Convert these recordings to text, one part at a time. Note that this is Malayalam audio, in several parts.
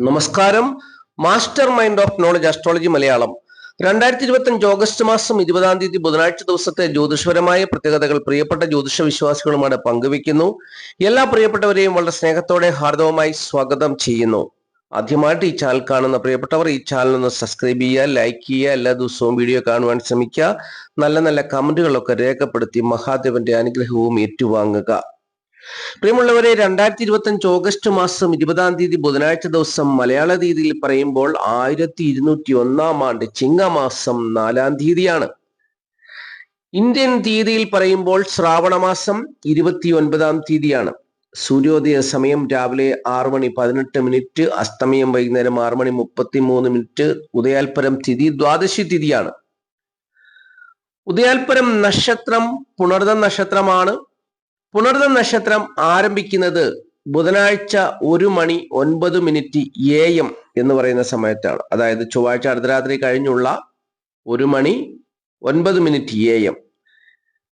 നമസ്കാരം. Master mind of knowledge astrology Malayalam 2025 August മാസം 20 ബുധനാഴ്ച ദിവസത്തെ ജ്യോതിഷപരമായ പ്രത്യേകതകൾ പ്രിയപ്പെട്ട ജ്യോതിഷ വിശ്വാസികളുമായി പങ്കുവയ്ക്കുന്നു. എല്ലാ പ്രിയപ്പെട്ടവരെയും വളരെ സ്നേഹത്തോടെ ഹാർദവമായി സ്വാഗതം ചെയ്യുന്നു. ആദ്യമായിട്ട് ഈ ചാനൽ കാണുന്ന പ്രിയപ്പെട്ടവർ ഈ ചാനൽ ഒന്ന് സബ്സ്ക്രൈബ് ചെയ്യുക, ലൈക്ക് ചെയ്യുക, എല്ലാ ദിവസവും വീഡിയോ കാണുവാൻ ശ്രമിക്കുക. നല്ല നല്ല കമന്റുകളൊക്കെ രേഖപ്പെടുത്തി മഹാദേവന്റെ അനുഗ്രഹവും ഏറ്റുവാങ്ങുക. പ്രിയമുള്ളവരെ, 2025 ഓഗസ്റ്റ് മാസം 20 ബുധനാഴ്ച ദിവസം മലയാള തീയതിയിൽ പറയുമ്പോൾ 1201 ആണ്ട് ചിങ്ങമാസം 4 തീയതിയാണ്. ഇന്ത്യൻ തീയതിയിൽ പറയുമ്പോൾ ശ്രാവണ മാസം 29 തീയതിയാണ്. സൂര്യോദയ സമയം രാവിലെ 6:18, അസ്തമയം വൈകുന്നേരം 6:33. ഉദയാൽപരം തിഥി ദ്വാദശി തിഥിയാണ്. ഉദയാൽപരം നക്ഷത്രം പുണർദം നക്ഷത്രമാണ്. പുണർദം നക്ഷത്രം ആരംഭിക്കുന്നത് ബുധനാഴ്ച 1:09 AM എന്ന് പറയുന്ന സമയത്താണ്. അതായത് ചൊവ്വാഴ്ച അർദ്ധരാത്രി കഴിഞ്ഞുള്ള 1:09 AM.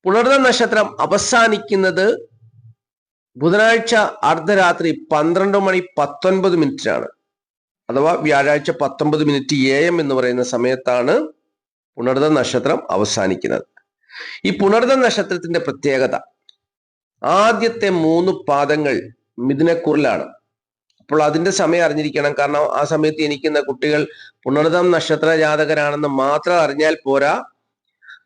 പുണർദം നക്ഷത്രം അവസാനിക്കുന്നത് ബുധനാഴ്ച അർദ്ധരാത്രി 12:19 അഥവാ വ്യാഴാഴ്ച 19 AM എന്ന് പറയുന്ന സമയത്താണ് പുണർദം നക്ഷത്രം അവസാനിക്കുന്നത്. ഈ പുണർദം നക്ഷത്രത്തിന്റെ പ്രത്യേകത, ആദ്യത്തെ 3 പാദങ്ങൾ മിഥുനക്കുറിലാണ്. അപ്പോൾ അതിന്റെ സമയം അറിഞ്ഞിരിക്കണം. കാരണം ആ സമയത്ത് ജനിക്കുന്ന കുട്ടികൾ പുണർദം നക്ഷത്ര ജാതകരാണെന്ന് മാത്രം അറിഞ്ഞാൽ പോരാ.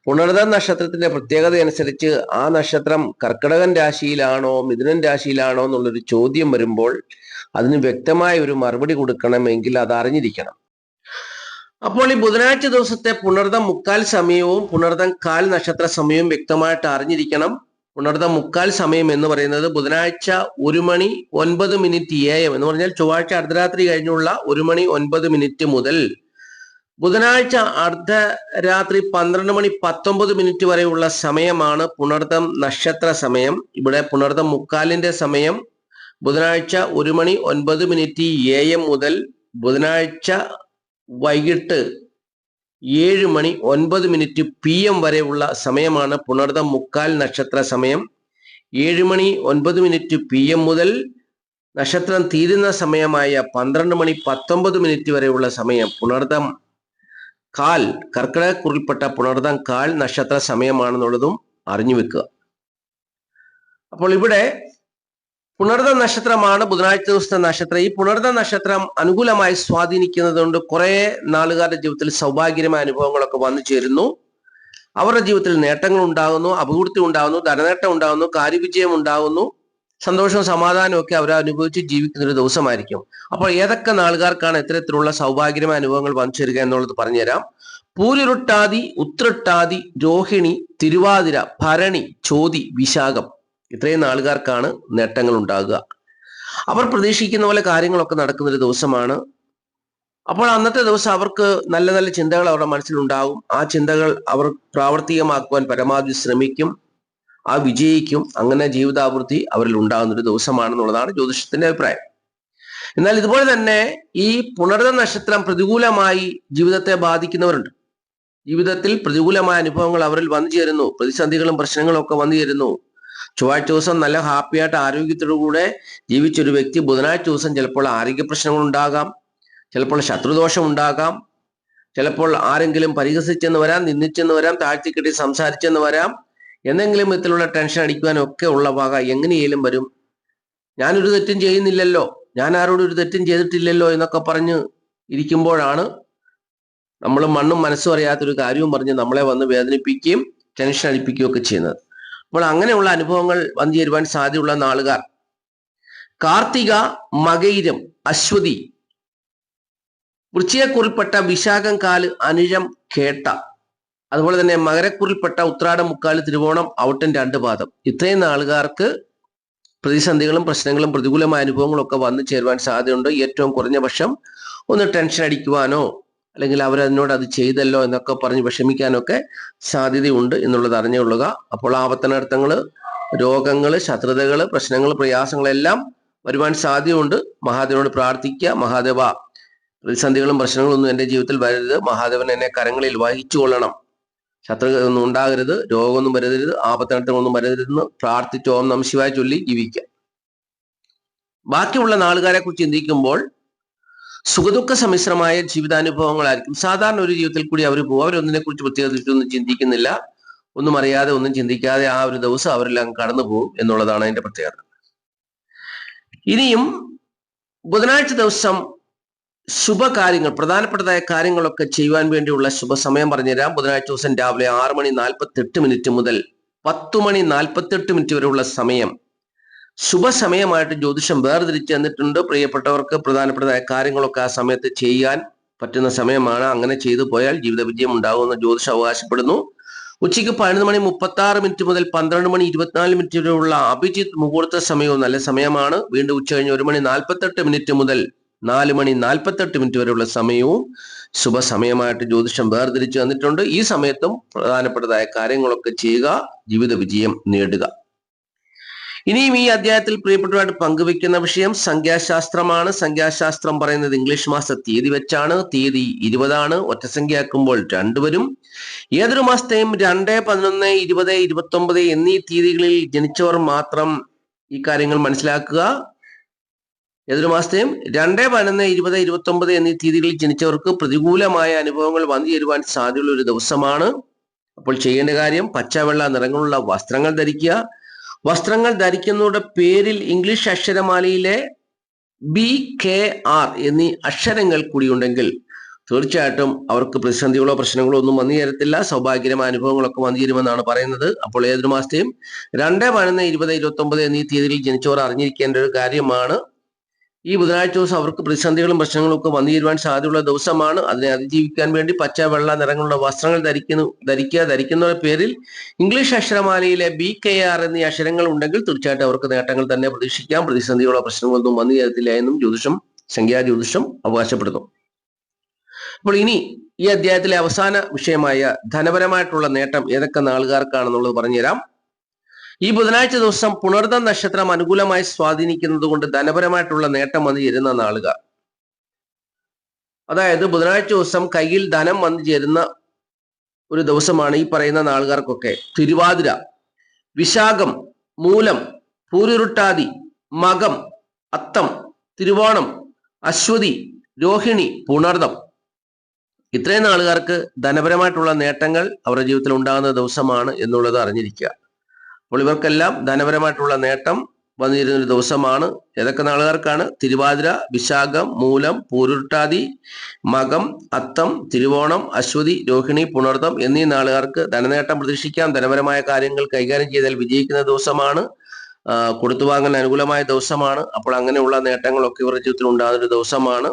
പുണർദം നക്ഷത്രത്തിന്റെ പ്രത്യേകത അനുസരിച്ച് ആ നക്ഷത്രം കർക്കിടകൻ രാശിയിലാണോ മിഥുനൻ രാശിയിലാണോ എന്നുള്ളൊരു ചോദ്യം വരുമ്പോൾ അതിന് വ്യക്തമായ ഒരു മറുപടി കൊടുക്കണമെങ്കിൽ അത് അറിഞ്ഞിരിക്കണം. അപ്പോൾ ഈ ബുധനാഴ്ച ദിവസത്തെ പുണർദം മുക്കാൽ സമയവും പുണർദം കാൽ നക്ഷത്ര സമയവും വ്യക്തമായിട്ട് അറിഞ്ഞിരിക്കണം. പുണർദം മുക്കാൽ സമയം എന്ന് പറയുന്നത് ബുധനാഴ്ച 1:09 AM എന്ന് പറഞ്ഞാൽ ചൊവ്വാഴ്ച അർദ്ധരാത്രി കഴിഞ്ഞുള്ള 1:09 മുതൽ ബുധനാഴ്ച അർദ്ധരാത്രി 12:19 വരെയുള്ള സമയമാണ് പുണർദം നക്ഷത്ര സമയം. ഇവിടെ പുണർദം മുക്കാലിന്റെ സമയം ബുധനാഴ്ച 1:09 AM മുതൽ ബുധനാഴ്ച വൈകിട്ട് 7:09 PM വരെയുള്ള സമയമാണ് പുണർദം മുക്കാൽ നക്ഷത്ര സമയം. 7:09 PM മുതൽ നക്ഷത്രം തീരുന്ന സമയമായ 12:19 വരെയുള്ള സമയം പുണർദം കാൽ, കർക്കിടകക്കുറിൽപ്പെട്ട പുണർദം കാൽ നക്ഷത്ര സമയമാണെന്നുള്ളതും അറിഞ്ഞു വെക്കുക. അപ്പോൾ ഇവിടെ പുണർദം നക്ഷത്രമാണ് ബുധനാഴ്ച ദിവസത്തെ നക്ഷത്രം. ഈ പുണർദം നക്ഷത്രം അനുകൂലമായി സ്വാധീനിക്കുന്നത് കൊണ്ട് കുറെ നാളുകാരുടെ ജീവിതത്തിൽ സൗഭാഗ്യമായ അനുഭവങ്ങളൊക്കെ വന്നു ചേരുന്നു. അവരുടെ ജീവിതത്തിൽ നേട്ടങ്ങൾ ഉണ്ടാകുന്നു, അഭിവൃദ്ധി ഉണ്ടാകുന്നു, ധനനേട്ടം ഉണ്ടാകുന്നു, കാര്യവിജയം ഉണ്ടാകുന്നു, സന്തോഷവും സമാധാനവും ഒക്കെ അവർ അനുഭവിച്ച് ജീവിക്കുന്ന ഒരു ദിവസമായിരിക്കും. അപ്പോൾ ഏതൊക്കെ നാളുകാർക്കാണ് ഇത്തരത്തിലുള്ള സൗഭാഗ്യമായ അനുഭവങ്ങൾ വന്നു ചേരുക എന്നുള്ളത് പറഞ്ഞുതരാം. പൂരുരുട്ടാതി, ഉത്രട്ടാതി, രോഹിണി, തിരുവാതിര, ഭരണി, ചോതി, വിശാഖം, ഇത്രയും നാളുകാർക്കാണ് നേട്ടങ്ങൾ ഉണ്ടാകുക. അവർ പ്രതീക്ഷിക്കുന്ന പോലെ കാര്യങ്ങളൊക്കെ നടക്കുന്ന ഒരു ദിവസമാണ്. അപ്പോൾ അന്നത്തെ ദിവസം അവർക്ക് നല്ല നല്ല ചിന്തകൾ അവരുടെ മനസ്സിലുണ്ടാകും. ആ ചിന്തകൾ അവർ പ്രാവർത്തികമാക്കുവാൻ പരമാവധി ശ്രമിക്കും, ആ വിജയിക്കും. അങ്ങനെ ജീവിതാഭിവൃദ്ധി അവരിൽ ഉണ്ടാകുന്ന ഒരു ദിവസമാണെന്നുള്ളതാണ് ജ്യോതിഷത്തിന്റെ അഭിപ്രായം. എന്നാൽ ഇതുപോലെ തന്നെ ഈ പുണർദം നക്ഷത്രം പ്രതികൂലമായി ജീവിതത്തെ ബാധിക്കുന്നവരുണ്ട്. ജീവിതത്തിൽ പ്രതികൂലമായ അനുഭവങ്ങൾ അവരിൽ വന്നു ചേരുന്നു, പ്രതിസന്ധികളും പ്രശ്നങ്ങളും ഒക്കെ വന്നു ചേരുന്നു. ചൊവ്വാഴ്ച ദിവസം നല്ല ഹാപ്പിയായിട്ട് ആരോഗ്യത്തോടു കൂടെ ജീവിച്ചൊരു വ്യക്തി ബുധനാഴ്ച ദിവസം ചിലപ്പോൾ ആരോഗ്യ പ്രശ്നങ്ങൾ ഉണ്ടാകാം, ചിലപ്പോൾ ശത്രുദോഷം ഉണ്ടാകാം, ചിലപ്പോൾ ആരെങ്കിലും പരിഹസിച്ചെന്ന് വരാം, നിന്ദിച്ചെന്ന് വരാം, താഴ്ത്തിക്കെട്ടി സംസാരിച്ചെന്ന് വരാം, എന്തെങ്കിലും വിധത്തിലുള്ള ടെൻഷൻ അടിക്കുവാനും ഒക്കെ ഉള്ള വക എങ്ങനെയും വരും. ഞാനൊരു തെറ്റും ചെയ്യുന്നില്ലല്ലോ, ഞാൻ ആരോടും ഒരു തെറ്റും ചെയ്തിട്ടില്ലല്ലോ എന്നൊക്കെ പറഞ്ഞ് ഇരിക്കുമ്പോഴാണ് നമ്മൾ മണ്ണും മനസ്സും അറിയാത്തൊരു കാര്യവും പറഞ്ഞ് നമ്മളെ വന്ന് വേദനിപ്പിക്കുകയും ടെൻഷൻ അടിപ്പിക്കുകയും ഒക്കെ ചെയ്യുന്നത്. അപ്പോൾ അങ്ങനെയുള്ള അനുഭവങ്ങൾ വന്നു ചേരുവാൻ സാധ്യതയുള്ള നാളുകാർ കാർത്തിക, മകയിരം, അശ്വതി, വൃശ്ചികക്കുറിൽപ്പെട്ട വിശാഖം, കാല്, അനിഴം, കേട്ട, അതുപോലെ തന്നെ മകരക്കുറിൽപ്പെട്ട ഉത്രാടം, മുക്കാല്, തിരുവോണം, ഔട്ടം 2 പാദം, ഇത്രയും നാളുകാർക്ക് പ്രതിസന്ധികളും പ്രശ്നങ്ങളും പ്രതികൂലമായ അനുഭവങ്ങളും ഒക്കെ വന്നു ചേരുവാൻ സാധ്യതയുണ്ട്. ഏറ്റവും കുറഞ്ഞ പക്ഷം ഒന്ന് ടെൻഷൻ അടിക്കുവാനോ അല്ലെങ്കിൽ അവരതിനോട് അത് ചെയ്തല്ലോ എന്നൊക്കെ പറഞ്ഞ് വിഷമിക്കാനൊക്കെ സാധ്യതയുണ്ട് എന്നുള്ളത് അറിഞ്ഞുകൊള്ളുക. അപ്പോൾ ആപത്തനർത്ഥങ്ങൾ, രോഗങ്ങൾ, ശത്രുതകൾ, പ്രശ്നങ്ങൾ, പ്രയാസങ്ങളെല്ലാം വരുവാൻ സാധ്യതയുണ്ട്. മഹാദേവനോട് പ്രാർത്ഥിക്കുക, മഹാദേവ പ്രതിസന്ധികളും പ്രശ്നങ്ങളും ഒന്നും എൻ്റെ ജീവിതത്തിൽ വരരുത്, മഹാദേവൻ എന്നെ കരങ്ങളിൽ വഹിച്ചു കൊള്ളണം, ശത്രുക്കളൊന്നും ഉണ്ടാകരുത്, രോഗമൊന്നും വരരുത്, ആപത്തനർത്ഥങ്ങളൊന്നും വരരുതെന്ന് പ്രാർത്ഥിച്ച് ഓം നമഃ ശിവായ ചൊല്ലി ജീവിക്കുക. ബാക്കിയുള്ള നാളുകാരെ കുറിച്ച് ചിന്തിക്കുമ്പോൾ സുഖദുഃഖ സമ്മിശ്രമായ ജീവിതാനുഭവങ്ങളായിരിക്കും സാധാരണ ഒരു ജീവിതത്തിൽ കൂടി അവർ പോകും. അവരൊന്നിനെ കുറിച്ച് പ്രത്യേകിച്ചൊന്നും ചിന്തിക്കുന്നില്ല, ഒന്നും അറിയാതെ ഒന്നും ചിന്തിക്കാതെ ആ ഒരു ദിവസം അവരെല്ലാം കടന്നു പോകും എന്നുള്ളതാണ് അതിന്റെ പ്രത്യേകത. ഇനിയും ബുധനാഴ്ച ദിവസം ശുഭകാര്യങ്ങൾ, പ്രധാനപ്പെട്ടതായ കാര്യങ്ങളൊക്കെ ചെയ്യുവാൻ വേണ്ടിയുള്ള ശുഭസമയം പറഞ്ഞുതരാം. ബുധനാഴ്ച ദിവസം രാവിലെ 6:48 മുതൽ 10:48 വരെയുള്ള സമയം ശുഭസമയമായിട്ട് ജ്യോതിഷം വേർതിരിച്ച് തന്നിട്ടുണ്ട്. പ്രിയപ്പെട്ടവർക്ക് പ്രധാനപ്പെട്ടതായ കാര്യങ്ങളൊക്കെ ആ സമയത്ത് ചെയ്യാൻ പറ്റുന്ന സമയമാണ്. അങ്ങനെ ചെയ്തു പോയാൽ ജീവിത വിജയം ഉണ്ടാകുമെന്ന് ജ്യോതിഷം അവകാശപ്പെടുന്നു. ഉച്ചയ്ക്ക് 11:36 മുതൽ 12:24 വരെയുള്ള അഭിജിത്ത് മുഹൂർത്ത സമയവും നല്ല സമയമാണ്. വീണ്ടും ഉച്ച കഴിഞ്ഞ് 1:48 മുതൽ 4:48 വരെയുള്ള സമയവും ശുഭസമയമായിട്ട് ജ്യോതിഷം വേർതിരിച്ച് തന്നിട്ടുണ്ട്. ഈ സമയത്തും പ്രധാനപ്പെട്ടതായ കാര്യങ്ങളൊക്കെ ചെയ്യുക, ജീവിത വിജയം നേടുക. ഇനിയും ഈ അധ്യായത്തിൽ പ്രിയപ്പെട്ടവരായിട്ട് പങ്കുവെക്കുന്ന വിഷയം സംഖ്യാശാസ്ത്രമാണ്. സംഖ്യാശാസ്ത്രം പറയുന്നത് ഇംഗ്ലീഷ് മാസ തീയതി വെച്ചാണ്. തീയതി 20 ഒറ്റസംഖ്യയാക്കുമ്പോൾ 2 വരും. ഏതൊരു മാസത്തെയും 2, 11, 20, 29 എന്നീ തീയതികളിൽ ജനിച്ചവർ മാത്രം ഈ കാര്യങ്ങൾ മനസ്സിലാക്കുക. ഏതൊരു മാസത്തെയും 2, 11, 20, 29 എന്നീ തീയതികളിൽ ജനിച്ചവർക്ക് പ്രതികൂലമായ അനുഭവങ്ങൾ വന്നു ചേരുവാൻ സാധ്യതയുള്ള ഒരു ദിവസമാണ്. അപ്പോൾ ചെയ്യേണ്ട കാര്യം പച്ചവെള്ള നിറങ്ങളുള്ള വസ്ത്രങ്ങൾ ധരിക്കുക. വസ്ത്രങ്ങൾ ധരിക്കുന്നവരുടെ പേരിൽ ഇംഗ്ലീഷ് അക്ഷരമാലയിലെ BKR എന്നീ അക്ഷരങ്ങൾ കൂടി ഉണ്ടെങ്കിൽ തീർച്ചയായിട്ടും അവർക്ക് പ്രതിസന്ധികളോ പ്രശ്നങ്ങളോ ഒന്നും വന്നു ചേരത്തില്ല. സൗഭാഗ്യകരമായ അനുഭവങ്ങളൊക്കെ വന്നു ചേരുമെന്നാണ് പറയുന്നത്. അപ്പോൾ ഏതൊരു മാസത്തെയും 2, 11, 20, 29 എന്നീ തീയതിയിൽ ജനിച്ചവർ അറിഞ്ഞിരിക്കേണ്ട ഒരു കാര്യമാണ്. ഈ ബുധനാഴ്ച ദിവസം അവർക്ക് പ്രതിസന്ധികളും പ്രശ്നങ്ങളും ഒക്കെ വന്നു ചേരുവാൻ സാധ്യതയുള്ള ദിവസമാണ്. അതിനെ അതിജീവിക്കാൻ വേണ്ടി പച്ച, വെള്ള നിറങ്ങളുള്ള വസ്ത്രങ്ങൾ ധരിക്കുന്നവരുടെ പേരിൽ ഇംഗ്ലീഷ് അക്ഷരമാലയിലെ BKR എന്നീ അക്ഷരങ്ങൾ ഉണ്ടെങ്കിൽ തീർച്ചയായിട്ടും അവർക്ക് നേട്ടങ്ങൾ തന്നെ പ്രതീക്ഷിക്കാം. പ്രതിസന്ധികളോ പ്രശ്നങ്ങളൊന്നും വന്നു ചേരത്തില്ല എന്നും സംഖ്യാജ്യോതിഷം അവകാശപ്പെടുന്നു. അപ്പോൾ ഇനി ഈ അധ്യായത്തിലെ അവസാന വിഷയമായ ധനപരമായിട്ടുള്ള നേട്ടം ഏതൊക്കെ നാളുകാർക്കാണെന്നുള്ളത് പറഞ്ഞുതരാം. ഈ ബുധനാഴ്ച ദിവസം പുണർദം നക്ഷത്രം അനുകൂലമായി സ്വാധീനിക്കുന്നത് കൊണ്ട് ധനപരമായിട്ടുള്ള നേട്ടം വന്നു ചേരുന്ന നാളുകാർ, അതായത് ബുധനാഴ്ച ദിവസം കയ്യിൽ ധനം വന്നു ചേരുന്ന ഒരു ദിവസമാണ് ഈ പറയുന്ന നാളുകാർക്കൊക്കെ തിരുവാതിര, വിശാഖം, മൂലം, പൂരുരുട്ടാതി, മകം, അത്തം, തിരുവോണം, അശ്വതി, രോഹിണി, പുണർദം. ഇത്രയും നാളുകാർക്ക് ധനപരമായിട്ടുള്ള നേട്ടങ്ങൾ അവരുടെ ജീവിതത്തിൽ ഉണ്ടാകുന്ന ദിവസമാണ് എന്നുള്ളത് അറിഞ്ഞിരിക്കുക. അപ്പോൾ ഇവർക്കെല്ലാം ധനപരമായിട്ടുള്ള നേട്ടം വന്നിരുന്ന ഒരു ദിവസമാണ്. ഏതൊക്കെ നാളുകാർക്കാണ്? തിരുവാതിര, വിശാഖം, മൂലം, പൂരുരുട്ടാതി, മകം, അത്തം, തിരുവോണം, അശ്വതി, രോഹിണി, പുണർദം എന്നീ നാളുകാർക്ക് ധനനേട്ടം പ്രതീക്ഷിക്കാം. ധനപരമായ കാര്യങ്ങൾ കൈകാര്യം ചെയ്താൽ വിജയിക്കുന്ന ദിവസമാണ്. കൊടുത്തുവാങ്ങൽ അനുകൂലമായ ദിവസമാണ്. അപ്പോൾ അങ്ങനെയുള്ള നേട്ടങ്ങളൊക്കെ ഇവരുടെ ജീവിതത്തിൽ ഉണ്ടാകുന്ന ഒരു ദിവസമാണ്.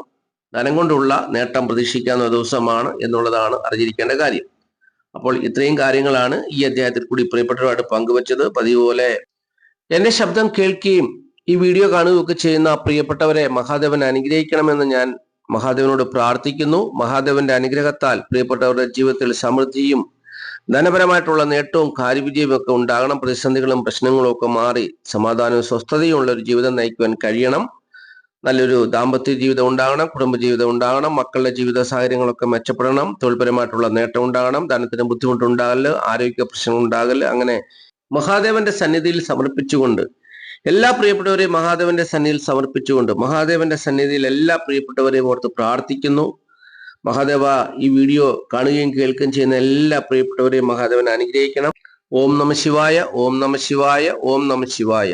ധനം കൊണ്ടുള്ള നേട്ടം പ്രതീക്ഷിക്കാവുന്ന ദിവസമാണ് എന്നുള്ളതാണ് അറിഞ്ഞിരിക്കേണ്ട കാര്യം. അപ്പോൾ ഇത്രയും കാര്യങ്ങളാണ് ഈ അധ്യായത്തിൽ കൂടി പ്രിയപ്പെട്ടവരുമായിട്ട് പങ്കുവച്ചത്. പതിവ് പോലെ എന്റെ ശബ്ദം കേൾക്കുകയും ഈ വീഡിയോ കാണുകയൊക്കെ ചെയ്യുന്ന പ്രിയപ്പെട്ടവരെ മഹാദേവൻ അനുഗ്രഹിക്കണമെന്ന് ഞാൻ മഹാദേവനോട് പ്രാർത്ഥിക്കുന്നു. മഹാദേവന്റെ അനുഗ്രഹത്താൽ പ്രിയപ്പെട്ടവരുടെ ജീവിതത്തിൽ സമൃദ്ധിയും ധനപരമായിട്ടുള്ള നേട്ടവും കാര്യവിജയവും ഒക്കെ ഉണ്ടാകണം. പ്രതിസന്ധികളും പ്രശ്നങ്ങളും ഒക്കെ മാറി സമാധാനവും സ്വസ്ഥതയും ഉള്ള ഒരു ജീവിതം നയിക്കുവാൻ കഴിയണം. നല്ലൊരു ദാമ്പത്യ ജീവിതം ഉണ്ടാകണം, കുടുംബജീവിതം ഉണ്ടാകണം, മക്കളുടെ ജീവിത സാഹചര്യങ്ങളൊക്കെ മെച്ചപ്പെടണം, തൊഴിൽപരമായിട്ടുള്ള നേട്ടം ഉണ്ടാകണം, ധനത്തിന് ബുദ്ധിമുട്ടുണ്ടാകല്, ആരോഗ്യ പ്രശ്നങ്ങൾ ഉണ്ടാകല്, അങ്ങനെ മഹാദേവന്റെ സന്നിധിയിൽ സമർപ്പിച്ചുകൊണ്ട് എല്ലാ പ്രിയപ്പെട്ടവരെയും മഹാദേവന്റെ സന്നിധിയിൽ എല്ലാ പ്രിയപ്പെട്ടവരെയും ഓർത്ത് പ്രാർത്ഥിക്കുന്നു. മഹാദേവ ഈ വീഡിയോ കാണുകയും കേൾക്കുകയും ചെയ്യുന്ന എല്ലാ പ്രിയപ്പെട്ടവരെയും മഹാദേവൻ അനുഗ്രഹിക്കണം. ഓം നമ ശിവായ, ഓം നമ ശിവായ, ഓം നമ ശിവായ,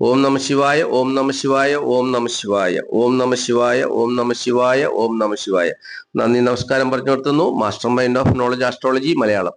ഓം നമ ശിവായ, ഓം നമ ശിവായ, ഓം നമ ശിവായ, ഓം നമ ശിവായ, ഓം നമ ശിവായ, ഓം നമ ശിവായ. നന്ദി, നമസ്കാരം പറഞ്ഞു നിർത്തുന്നു. Master mind of knowledge astrology Malayalam.